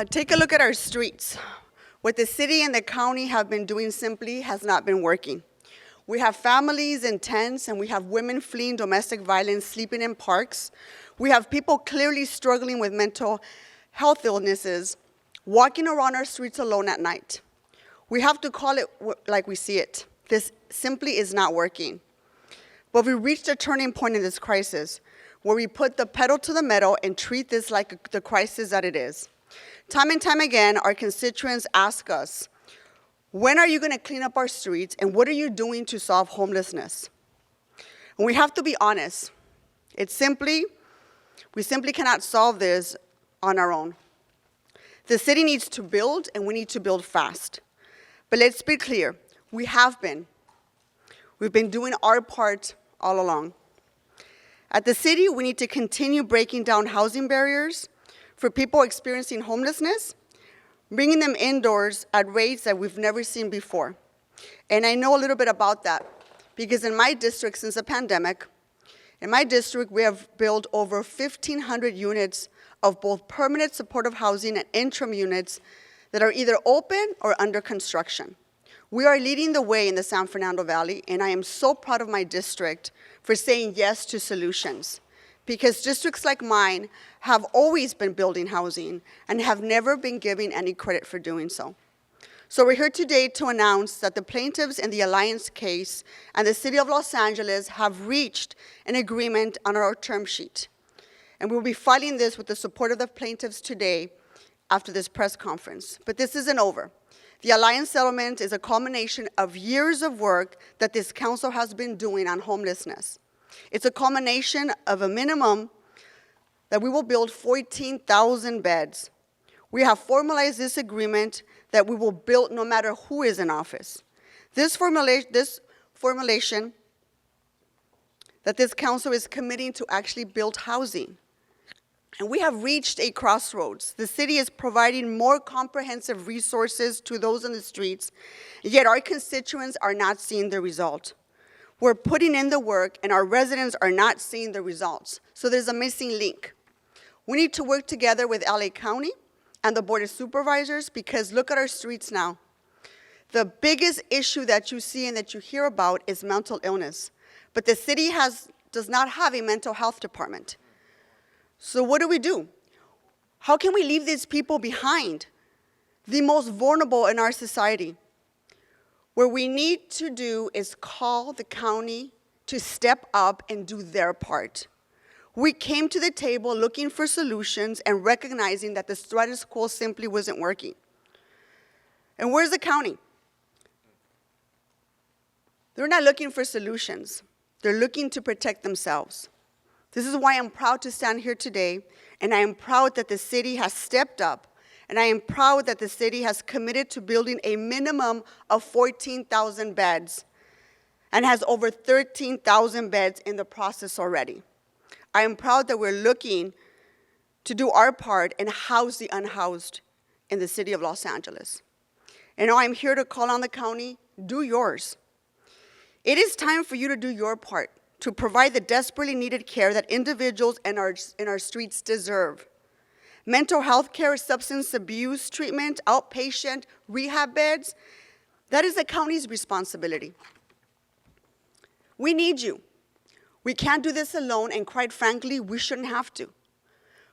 Take a look at our streets. What the city and the county have been doing simply has not been working. We have families in tents, and we have women fleeing domestic violence, sleeping in parks. We have people clearly struggling with mental health illnesses, walking around our streets alone at night. We have to call it like we see it. This simply is not working. But we reached a turning point in this crisis where we put the pedal to the metal and treat this like the crisis that it is. Time and time again, our constituents ask us, when are you going to clean up our streets, and what are you doing to solve homelessness? And we have to be honest. We simply cannot solve this on our own. The city needs to build, and we need to build fast. But let's be clear, we have been. We've been doing our part all along. At the city, we need to continue breaking down housing barriers for people experiencing homelessness, bringing them indoors at rates that we've never seen before. And I know a little bit about that because in my district, since the pandemic, in my district, we have built over 1,500 units of both permanent supportive housing and interim units that are either open or under construction. We are leading the way in the San Fernando Valley, and I am so proud of my district for saying yes to solutions, because districts like mine have always been building housing and have never been given any credit for doing so. So we're here today to announce that the plaintiffs in the Alliance case and the City of Los Angeles have reached an agreement on our term sheet. And we'll be filing this with the support of the plaintiffs today after this press conference. But this isn't over. The Alliance settlement is a culmination of years of work that this council has been doing on homelessness. It's a culmination of a minimum that we will build 14,000 beds. We have formalized this agreement that we will build no matter who is in office. This formulation that this council is committing to actually build housing. And we have reached a crossroads. The city is providing more comprehensive resources to those on the streets, yet our constituents are not seeing the result. We're putting in the work, and our residents are not seeing the results. So there's a missing link. We need to work together with LA County and the Board of Supervisors, because look at our streets now. The biggest issue that you see and that you hear about is mental illness. But the city does not have a mental health department. So what do? How can we leave these people behind, the most vulnerable in our society? What we need to do is call the county to step up and do their part. We came to the table looking for solutions and recognizing that the status quo simply wasn't working. And where's the county? They're not looking for solutions. They're looking to protect themselves. This is why I'm proud to stand here today, and I am proud that the city has stepped up, and I am proud that the city has committed to building a minimum of 14,000 beds and has over 13,000 beds in the process already. I am proud that we're looking to do our part and house the unhoused in the city of Los Angeles. And now I'm here to call on the county, do yours. It is time for you to do your part to provide the desperately needed care that individuals in our streets deserve. Mental health care, substance abuse treatment, outpatient rehab beds, that is the county's responsibility. We need you. We can't do this alone, and quite frankly, we shouldn't have to.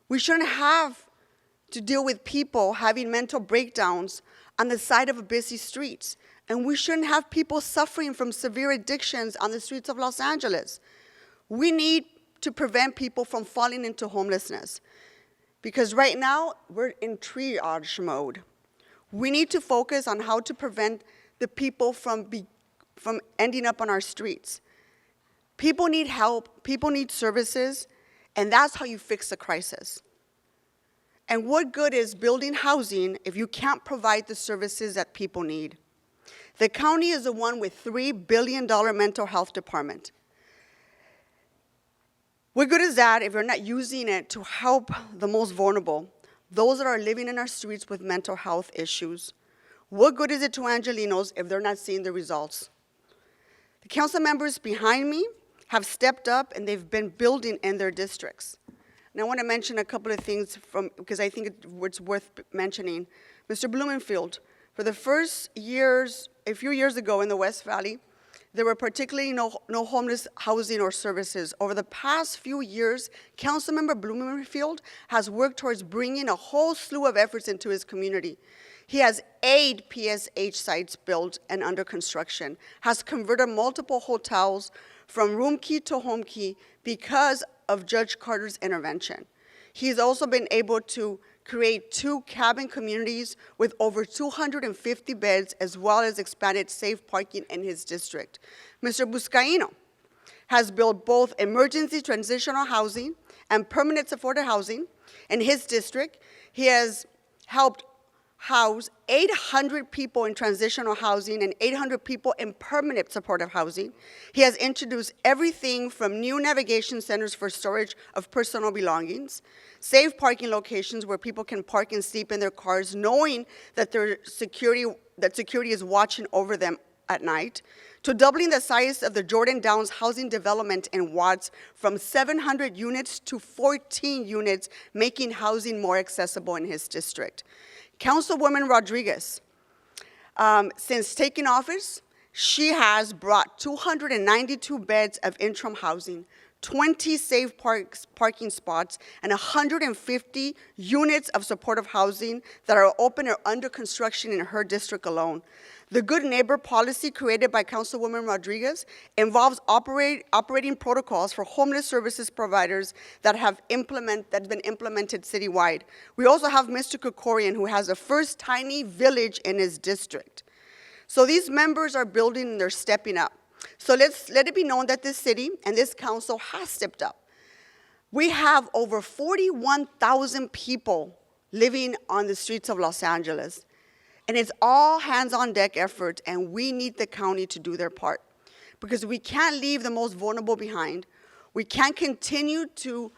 We shouldn't have to deal with people having mental breakdowns on the side of busy streets. And we shouldn't have people suffering from severe addictions on the streets of Los Angeles. We need to prevent people from falling into homelessness. Because right now, we're in triage mode. We need to focus on how to prevent the people from ending up on our streets. People need help, people need services, and that's how you fix the crisis. And what good is building housing if you can't provide the services that people need? The county is the one with $3 billion mental health department. What good is that if you're not using it to help the most vulnerable, those that are living in our streets with mental health issues? What good is it to Angelinos if they're not seeing the results? The council members behind me have stepped up, and they've been building in their districts. And I want to mention a couple of things because I think it's worth mentioning. Mr. Blumenfield, for the first years, a few years ago in the West Valley, there were particularly no homeless housing or services. Over the past few years, Councilmember Blumenfield has worked towards bringing a whole slew of efforts into his community. He has 8 PSH sites built and under construction, has converted multiple hotels from room key to home key because of Judge Carter's intervention. He's also been able to create 2 cabin communities with over 250 beds, as well as expanded safe parking in his district. Mr. Buscaino has built both emergency transitional housing and permanent supported housing in his district. He has helped house 800 people in transitional housing and 800 people in permanent supportive housing. He has introduced everything from new navigation centers for storage of personal belongings, safe parking locations where people can park and sleep in their cars knowing that security is watching over them at night, to doubling the size of the Jordan Downs housing development in Watts from 700 units to 14 units, making housing more accessible in his district. Councilwoman Rodriguez, since taking office, she has brought 292 beds of interim housing, 20 safe parking spots, and 150 units of supportive housing that are open or under construction in her district alone. The Good Neighbor policy created by Councilwoman Rodriguez involves operating protocols for homeless services providers that have been implemented citywide. We also have Mr. Kokorian, who has the first tiny village in his district. So these members are building and they're stepping up. So let it be known that this city and this council has stepped up. We have over 41,000 people living on the streets of Los Angeles. And it's all hands-on-deck effort, and we need the county to do their part because we can't leave the most vulnerable behind. We can't continue to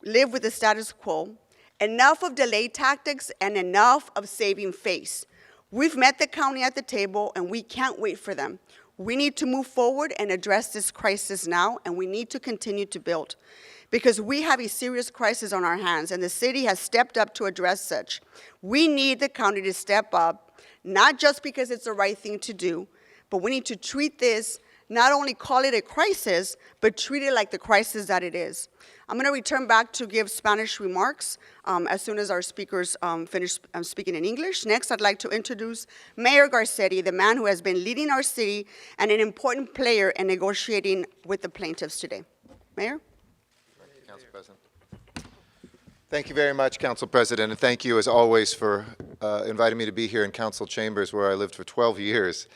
live with the status quo. Enough of delay tactics and enough of saving face. We've met the county at the table, and we can't wait for them. We need to move forward and address this crisis now, and we need to continue to build because we have a serious crisis on our hands, and the city has stepped up to address such. We need the county to step up, not just because it's the right thing to do, but we need to treat this, not only call it a crisis, but treat it like the crisis that it is. I'm going to return back to give Spanish remarks as soon as our speakers finish speaking in English. Next, I'd like to introduce Mayor Garcetti, the man who has been leading our city and an important player in negotiating with the plaintiffs today. Mayor? Council President. Thank you very much, Council President, and thank you, as always, for inviting me to be here in Council Chambers, where I lived for 12 years,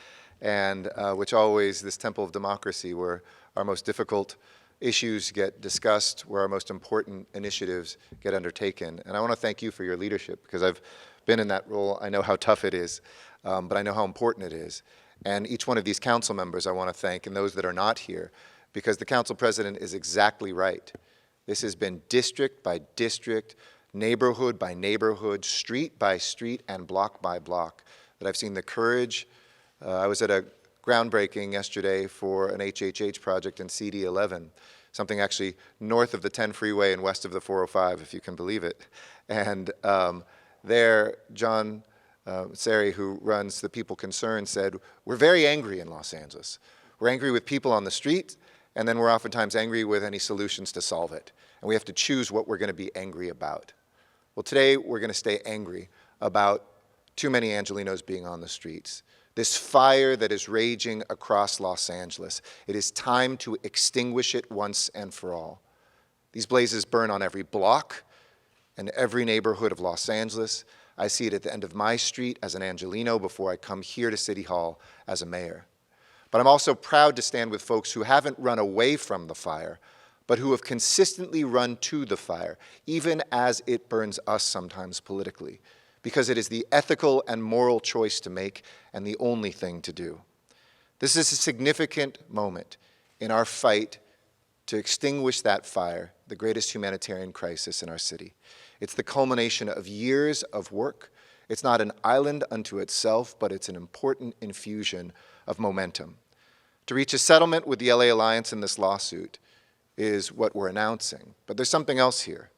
and which always, this temple of democracy, where our most difficult issues get discussed, where our most important initiatives get undertaken. And I want to thank you for your leadership, because I've been in that role. I know how tough it is, but I know how important it is. And each one of these council members I want to thank, and those that are not here, because the Council President is exactly right. This has been district by district, neighborhood by neighborhood, street by street, and block by block that I've seen the courage. I was at a groundbreaking yesterday for an HHH project in CD 11, something actually north of the 10 freeway and west of the 405, if you can believe it. And there, John Sari, who runs the People Concerned, said, we're very angry in Los Angeles. We're angry with people on the street, and then we're oftentimes angry with any solutions to solve it. And we have to choose what we're going to be angry about. Well, today we're going to stay angry about too many Angelenos being on the streets. This fire that is raging across Los Angeles. It is time to extinguish it once and for all. These blazes burn on every block and every neighborhood of Los Angeles. I see it at the end of my street as an Angeleno before I come here to City Hall as a mayor. But I'm also proud to stand with folks who haven't run away from the fire, but who have consistently run to the fire, even as it burns us sometimes politically, because it is the ethical and moral choice to make and the only thing to do. This is a significant moment in our fight to extinguish that fire, the greatest humanitarian crisis in our city. It's the culmination of years of work. It's not an island unto itself, but it's an important infusion of momentum. To reach a settlement with the LA Alliance in this lawsuit is what we're announcing. But there's something else here.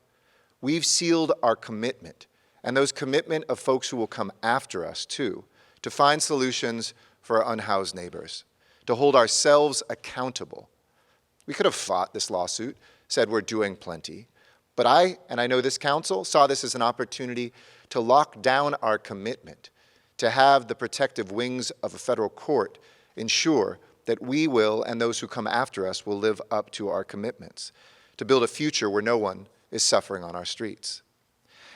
We've sealed our commitment, and those commitment of folks who will come after us too, to find solutions for our unhoused neighbors, to hold ourselves accountable. We could have fought this lawsuit, said we're doing plenty, but I know this council, saw this as an opportunity to lock down our commitment, to have the protective wings of a federal court ensure that we will, and those who come after us, will live up to our commitments, to build a future where no one is suffering on our streets.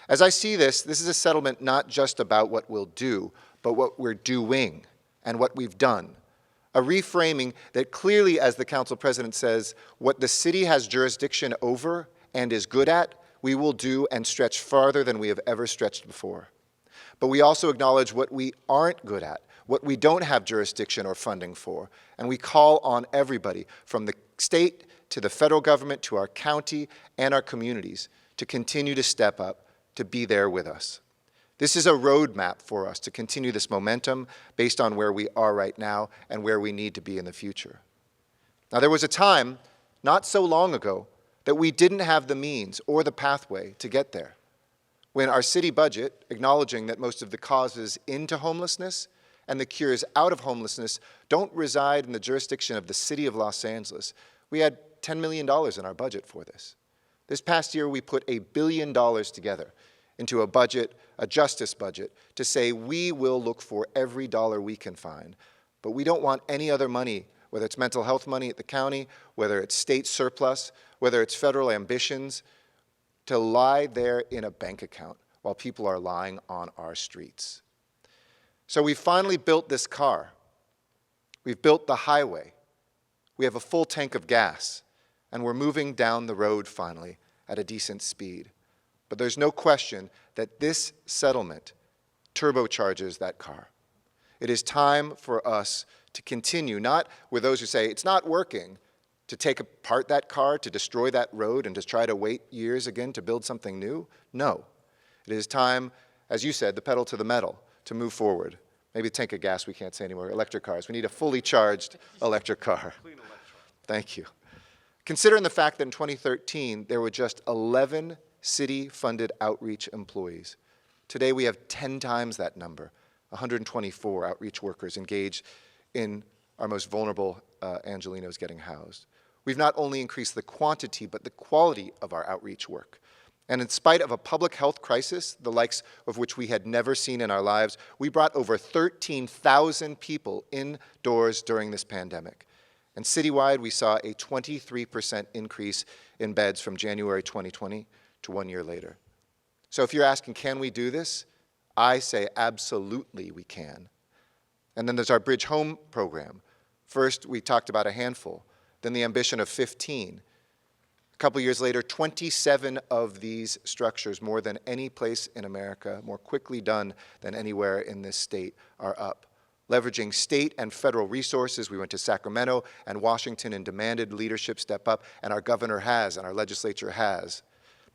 As I see this is a settlement not just about what we'll do, but what we're doing and what we've done. A reframing that clearly, as the council president says, what the city has jurisdiction over and is good at, we will do and stretch farther than we have ever stretched before. But we also acknowledge what we aren't good at, what we don't have jurisdiction or funding for, and we call on everybody from the state to the federal government, to our county and our communities, to continue to step up, to be there with us. This is a roadmap for us to continue this momentum based on where we are right now and where we need to be in the future. Now, there was a time, not so long ago, that we didn't have the means or the pathway to get there. When our city budget, acknowledging that most of the causes into homelessness and the cures out of homelessness don't reside in the jurisdiction of the city of Los Angeles, we had $10 million in our budget for this. This past year, we put $1 billion together into a budget, a justice budget, to say we will look for every dollar we can find. But we don't want any other money, whether it's mental health money at the county, whether it's state surplus, whether it's federal ambitions, to lie there in a bank account while people are lying on our streets. So we finally built this car. We've built the highway. We have a full tank of gas, and we're moving down the road finally at a decent speed. But there's no question that this settlement turbocharges that car. It is time for us to continue, not with those who say it's not working, to take apart that car, to destroy that road, and to try to wait years again to build something new. No. It is time, as you said, the pedal to the metal, to move forward. Maybe a tank of gas, we can't say anymore. Electric cars. We need a fully charged electric car. Clean electron. Thank you. Considering the fact that in 2013, there were just 11 city-funded outreach employees. Today, we have 10 times that number, 124 outreach workers engaged in our most vulnerable Angelenos getting housed. We've not only increased the quantity, but the quality of our outreach work. And in spite of a public health crisis, the likes of which we had never seen in our lives, we brought over 13,000 people indoors during this pandemic. And citywide, we saw a 23% increase in beds from January 2020 to 1 year later. So if you're asking, can we do this? I say absolutely we can. And then there's our Bridge Home program. First, we talked about a handful, then the ambition of 15. A couple years later, 27 of these structures, more than any place in America, more quickly done than anywhere in this state, are up. Leveraging state and federal resources, we went to Sacramento and Washington and demanded leadership step up, and our governor has, and our legislature has.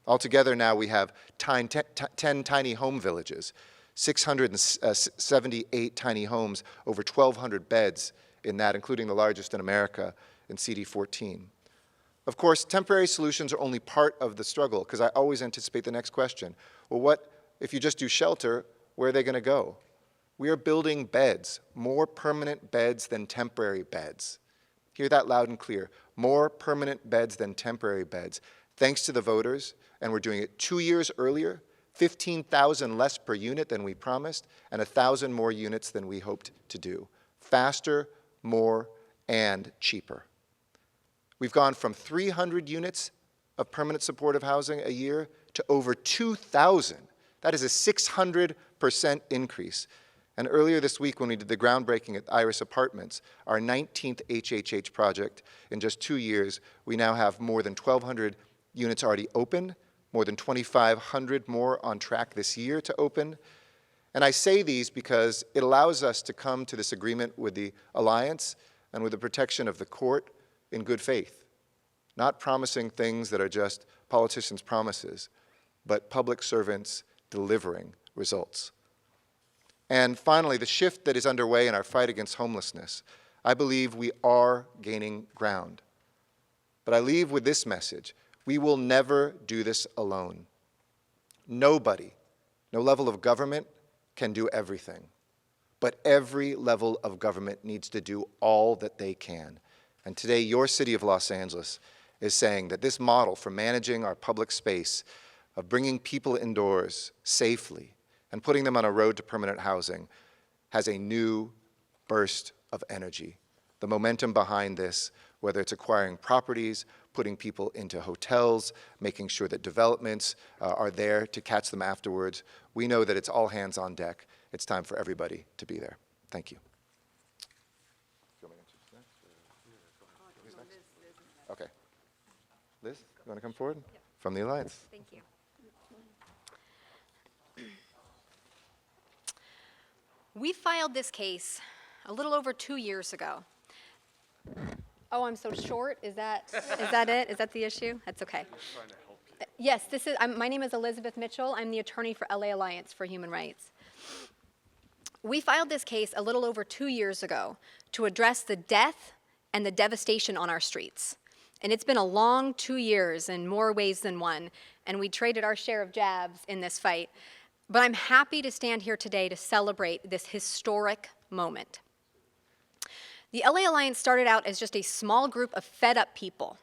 Altogether now we have 10 tiny home villages, 678 tiny homes, over 1,200 beds in that, including the largest in America in CD14. Of course, temporary solutions are only part of the struggle, because I always anticipate the next question. Well, what if you just do shelter, where are they going to go? We are building beds, more permanent beds than temporary beds. Hear that loud and clear. More permanent beds than temporary beds. Thanks to the voters, and we're doing it 2 years earlier, 15,000 less per unit than we promised, and 1,000 more units than we hoped to do. Faster, more, and cheaper. We've gone from 300 units of permanent supportive housing a year to over 2,000. That is a 600% increase. And earlier this week, when we did the groundbreaking at Iris Apartments, our 19th HHH project, in just 2 years, we now have more than 1,200 units already open, more than 2,500 more on track this year to open. And I say these because it allows us to come to this agreement with the Alliance and with the protection of the court in good faith, not promising things that are just politicians' promises, but public servants delivering results. And finally, the shift that is underway in our fight against homelessness, I believe we are gaining ground. But I leave with this message. We will never do this alone. Nobody, no level of government can do everything. But every level of government needs to do all that they can. And today, your city of Los Angeles is saying that this model for managing our public space, of bringing people indoors safely and putting them on a road to permanent housing, has a new burst of energy. The momentum behind this, whether it's acquiring properties, putting people into hotels, making sure that developments are there to catch them afterwards, we know that it's all hands on deck. It's time for everybody to be there. Thank you. Okay. Liz, you want to come forward? Yep. From the Alliance. Thank you. We filed this case a little over 2 years ago. Oh, I'm so short? Is that it? Is that the issue? That's okay. Yes, my name is Elizabeth Mitchell. I'm the attorney for LA Alliance for Human Rights. We filed this case a little over 2 years ago to address the death and the devastation on our streets. And it's been a long 2 years in more ways than one, and we traded our share of jabs in this fight. But I'm happy to stand here today to celebrate this historic moment. The LA Alliance started out as just a small group of fed-up people,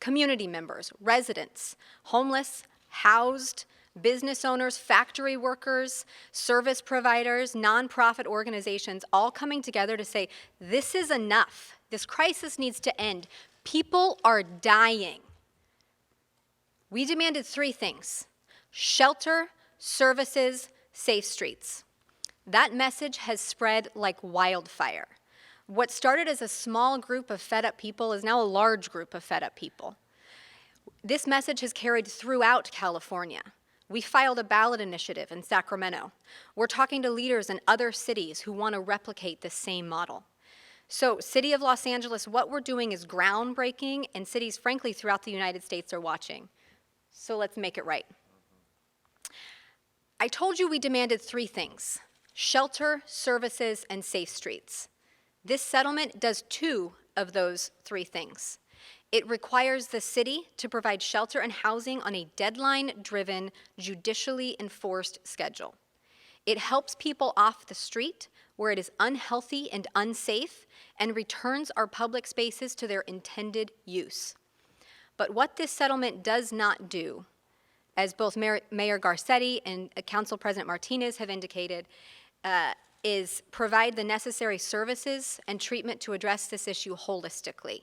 community members, residents, homeless, housed, business owners, factory workers, service providers, nonprofit organizations, all coming together to say, this is enough. This crisis needs to end. People are dying. We demanded 3 things: shelter, services, safe streets. That message has spread like wildfire. What started as a small group of fed-up people is now a large group of fed-up people. This message has carried throughout California. We filed a ballot initiative in Sacramento. We're talking to leaders in other cities who want to replicate this same model. So, City of Los Angeles, what we're doing is groundbreaking, and cities, frankly, throughout the United States are watching. So let's make it right. I told you we demanded 3 things: shelter, services, and safe streets. This settlement does 2 of those 3 things. It requires the city to provide shelter and housing on a deadline-driven, judicially enforced schedule. It helps people off the street where it is unhealthy and unsafe and returns our public spaces to their intended use. But what this settlement does not do, as both Mayor Garcetti and Council President Martinez have indicated, is provide the necessary services and treatment to address this issue holistically.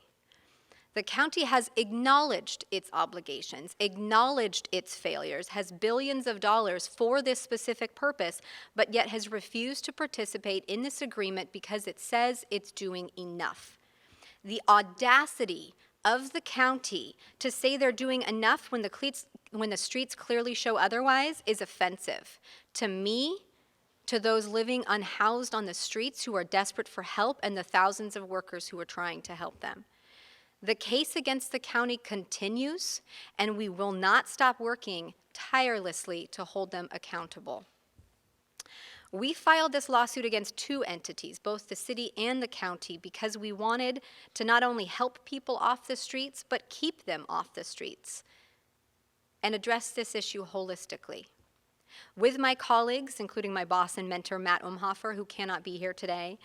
The county has acknowledged its obligations, acknowledged its failures, has billions of dollars for this specific purpose, but yet has refused to participate in this agreement because it says it's doing enough. The audacity of the county to say they're doing enough when the streets clearly show otherwise is offensive to me, to those living unhoused on the streets who are desperate for help, and the thousands of workers who are trying to help them. The case against the county continues, and we will not stop working tirelessly to hold them accountable. We filed this lawsuit against 2 entities, both the city and the county, because we wanted to not only help people off the streets, but keep them off the streets and address this issue holistically. With my colleagues, including my boss and mentor, Matt Umhofer, who cannot be here today,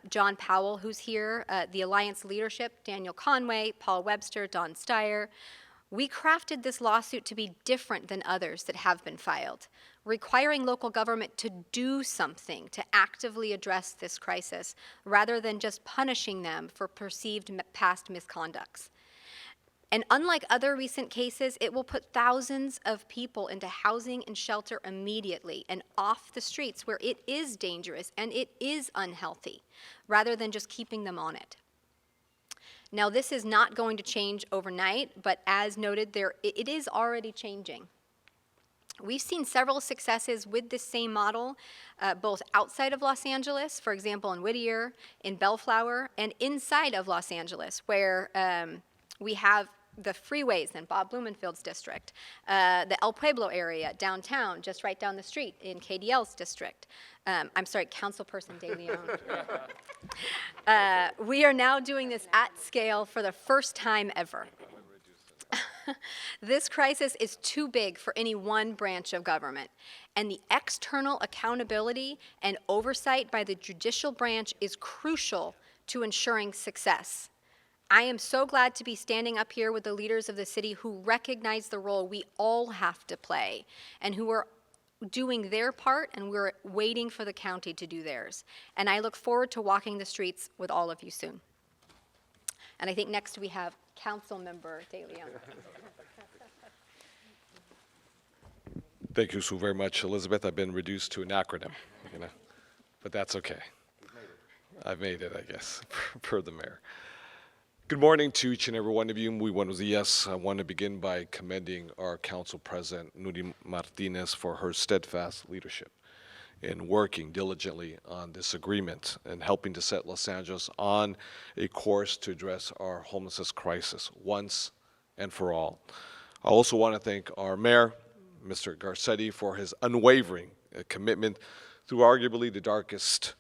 John Powell, who's here, the Alliance leadership, Daniel Conway, Paul Webster, Don Steyer, we crafted this lawsuit to be different than others that have been filed, requiring local government to do something to actively address this crisis, rather than just punishing them for perceived past misconducts. And unlike other recent cases, it will put thousands of people into housing and shelter immediately and off the streets where it is dangerous and it is unhealthy, rather than just keeping them on it. Now, this is not going to change overnight, but as noted, it is already changing. We've seen several successes with this same model, both outside of Los Angeles, for example, in Whittier, in Bellflower, and inside of Los Angeles, where we have the freeways in Bob Blumenfield's district, the El Pueblo area downtown, just right down the street in KDL's district. I'm sorry, Councilperson De Leon. We are now doing this at scale for the first time ever. This crisis is too big for any one branch of government, and the external accountability and oversight by the judicial branch is crucial to ensuring success. I am so glad to be standing up here with the leaders of the city who recognize the role we all have to play and who are doing their part, and we're waiting for the county to do theirs. And I look forward to walking the streets with all of you soon. And I think next we have Councilmember De Leon. Thank you so very much, Elizabeth. I've been reduced to an acronym, but that's okay. I've made it, I guess, per the mayor. Good morning to each and every one of you. Muy buenos días. I want to begin by commending our Council President, Nuri Martinez, for her steadfast leadership in working diligently on this agreement and helping to set Los Angeles on a course to address our homelessness crisis once and for all. I also want to thank our mayor, Mr. Garcetti, for his unwavering commitment through arguably the darkest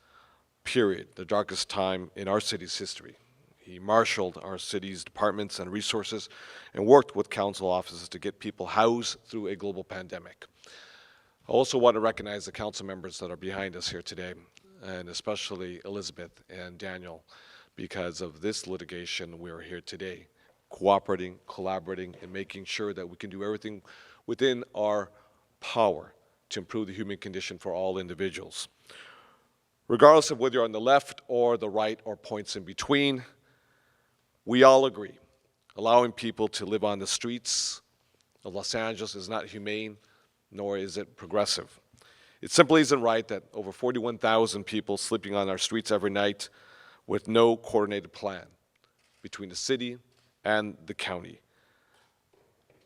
period, the darkest time in our city's history. He marshaled our city's departments and resources and worked with council offices to get people housed through a global pandemic. I also want to recognize the council members that are behind us here today, and especially Elizabeth and Daniel. Because of this litigation, we are here today, cooperating, collaborating, and making sure that we can do everything within our power to improve the human condition for all individuals. Regardless of whether you're on the left or the right or points in between, we all agree allowing people to live on the streets of Los Angeles is not humane, nor is it progressive. It simply isn't right that over 41,000 people sleeping on our streets every night with no coordinated plan between the city and the county.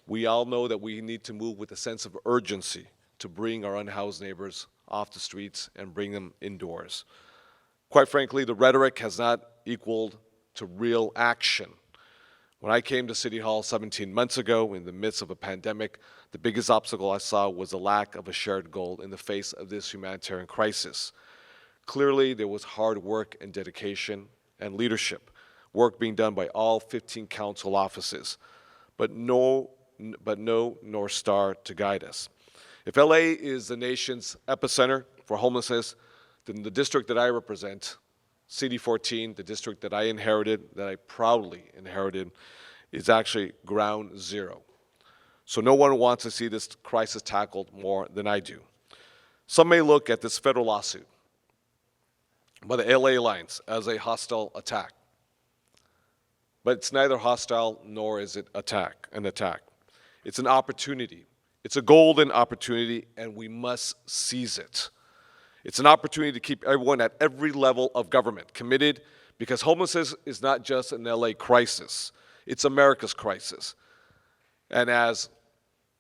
We all know that we need to move with a sense of urgency to bring our unhoused neighbors off the streets and bring them indoors. Quite frankly, the rhetoric has not equaled to real action. When I came to City Hall 17 months ago in the midst of a pandemic, the biggest obstacle I saw was the lack of a shared goal in the face of this humanitarian crisis. Clearly, there was hard work and dedication and leadership, work being done by all 15 council offices, but no North Star to guide us. If LA is the nation's epicenter for homelessness, then the district that I represent, CD14, the district that I inherited, that I proudly inherited, is actually ground zero. So no one wants to see this crisis tackled more than I do. Some may look at this federal lawsuit by the LA Alliance as a hostile attack. But it's neither hostile nor is it an attack. It's an opportunity. It's a golden opportunity, and we must seize it. It's an opportunity to keep everyone at every level of government committed, because homelessness is not just an LA crisis. It's America's crisis. And as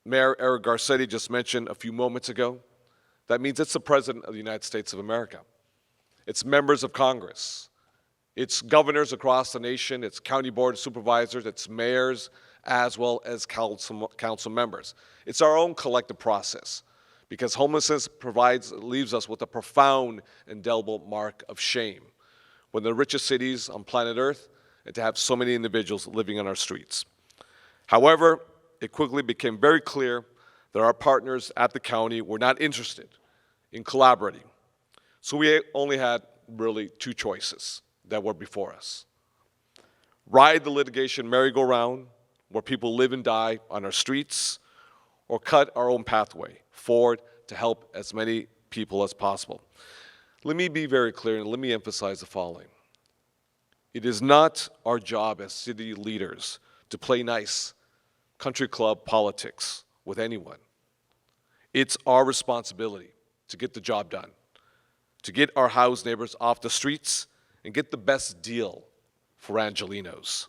Mayor Eric Garcetti just mentioned a few moments ago, that means it's the President of the United States of America. It's members of Congress. It's governors across the nation. It's county board of supervisors. It's mayors, as well as council members. It's our own collective process, because homelessness leaves us with a profound, indelible mark of shame. One of the richest cities on planet Earth, and to have so many individuals living on our streets. However, it quickly became very clear that our partners at the county were not interested in collaborating. So we only had really two choices that were before us. Ride the litigation merry-go-round, where people live and die on our streets, or cut our own pathway forward to help as many people as possible. Let me be very clear, and let me emphasize the following. It is not our job as city leaders to play nice country club politics with anyone. It's our responsibility to get the job done, to get our housed neighbors off the streets and get the best deal for Angelenos.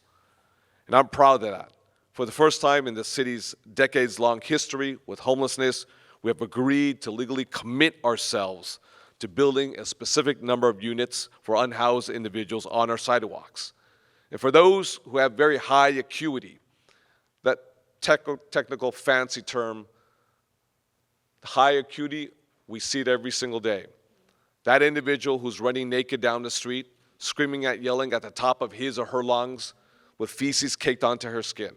And I'm proud of that. For the first time in the city's decades-long history with homelessness, we have agreed to legally commit ourselves to building a specific number of units for unhoused individuals on our sidewalks. And for those who have very high acuity, that technical fancy term, high acuity, we see it every single day. That individual who's running naked down the street, screaming at, yelling at the top of his or her lungs with feces caked onto her skin.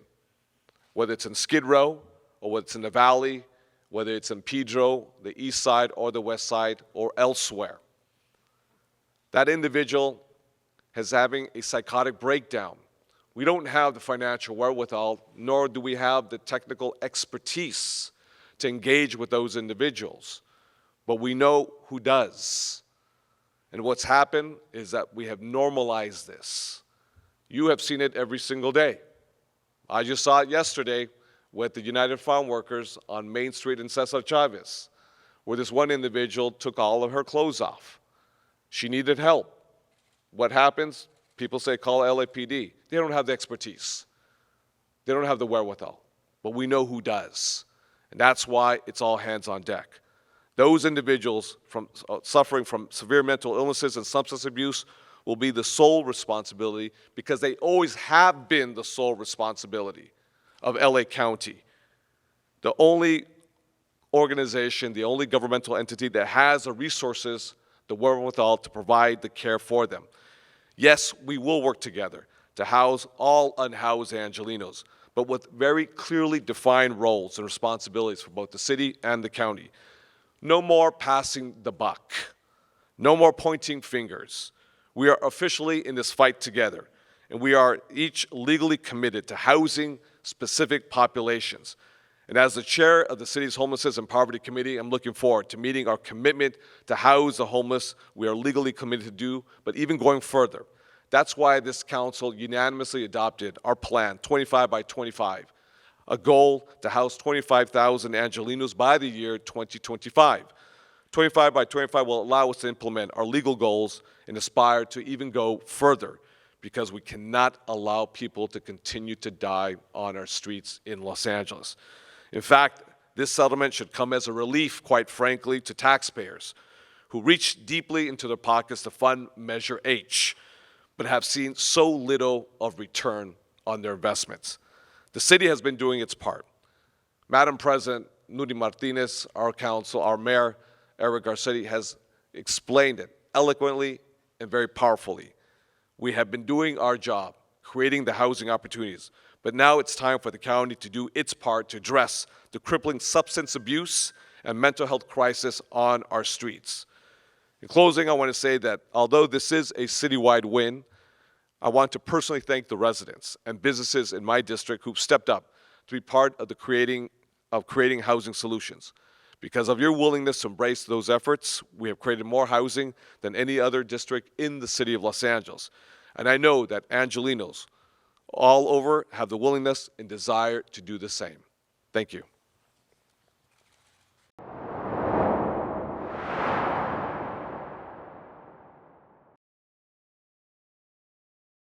Whether it's in Skid Row, or whether it's in the Valley, whether it's in Pedro, the East Side, or the West Side, or elsewhere. That individual is having a psychotic breakdown. We don't have the financial wherewithal, nor do we have the technical expertise to engage with those individuals. But we know who does. And what's happened is that we have normalized this. You have seen it every single day. I just saw it yesterday with the United Farm Workers on Main Street in Cesar Chavez, where this one individual took all of her clothes off. She needed help. What happens? People say call LAPD. They don't have the expertise. They don't have the wherewithal. But we know who does. And that's why it's all hands on deck. Those individuals suffering from severe mental illnesses and substance abuse will be the sole responsibility, because they always have been the sole responsibility of LA County. The only organization, the only governmental entity that has the resources, the wherewithal to provide the care for them. Yes, we will work together to house all unhoused Angelenos, but with very clearly defined roles and responsibilities for both the city and the county. No more passing the buck. No more pointing fingers. We are officially in this fight together, and we are each legally committed to housing specific populations. And as the chair of the city's Homelessness and Poverty Committee, I'm looking forward to meeting our commitment to house the homeless we are legally committed to do, but even going further. That's why this council unanimously adopted our plan, 25 by 25, a goal to house 25,000 Angelenos by the year 2025. 25 by 25 will allow us to implement our legal goals and aspire to even go further, because we cannot allow people to continue to die on our streets in Los Angeles. In fact, this settlement should come as a relief, quite frankly, to taxpayers who reach deeply into their pockets to fund Measure H, but have seen so little of return on their investments. The city has been doing its part. Madam President Nuri Martinez, our council, our mayor, Eric Garcetti, has explained it eloquently and very powerfully. We have been doing our job, creating the housing opportunities, but now it's time for the county to do its part to address the crippling substance abuse and mental health crisis on our streets. In closing, I want to say that although this is a citywide win, I want to personally thank the residents and businesses in my district who've stepped up to be part of creating housing solutions. Because of your willingness to embrace those efforts, we have created more housing than any other district in the city of Los Angeles. And I know that Angelenos all over have the willingness and desire to do the same. Thank you.